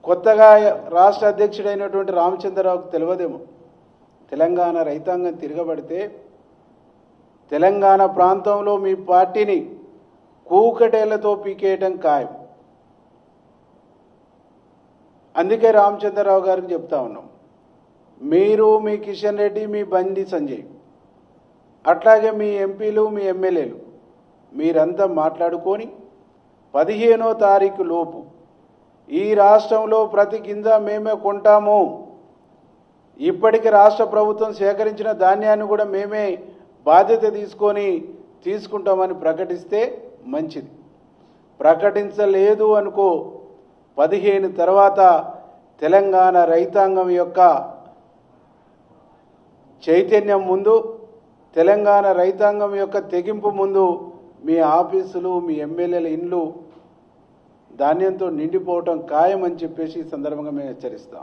కొత్తగా రాష్ట్ర అధ్యక్షుడైనటువంటి రామచంద్రరావుకు తెలియదేమో తెలంగాణ రైతాంగం తిరగబడితే తెలంగాణ ప్రాంతంలో మీ పార్టీని కూకటేళ్లతో పీకేయడం ఖాయం. అందుకే రామచంద్రరావు గారికి చెప్తా ఉన్నాం, మీరు మీ కిషన్ రెడ్డి మీ బండి సంజయ్ అట్లాగే మీ ఎంపీలు మీ ఎమ్మెల్యేలు మీరంతా మాట్లాడుకొని 15వ తారీఖు లోపు ఈ రాష్ట్రంలో ప్రతి గింజ మేమే కొంటాము, ఇప్పటికి రాష్ట్ర ప్రభుత్వం సేకరించిన ధాన్యాన్ని కూడా మేమే బాధ్యత తీసుకుంటామని ప్రకటిస్తే మంచిది. ప్రకటించలేదు అనుకో 15 తర్వాత తెలంగాణ రైతాంగం యొక్క చైతన్యం ముందు, తెలంగాణ రైతాంగం యొక్క తెగింపు ముందు మీ ఆఫీసులు మీ ఎమ్మెల్యేల ఇండ్లు ధాన్యంతో నిండిపోవటం ఖాయమని చెప్పేసి ఈ సందర్భంగా మేము హెచ్చరిస్తాం.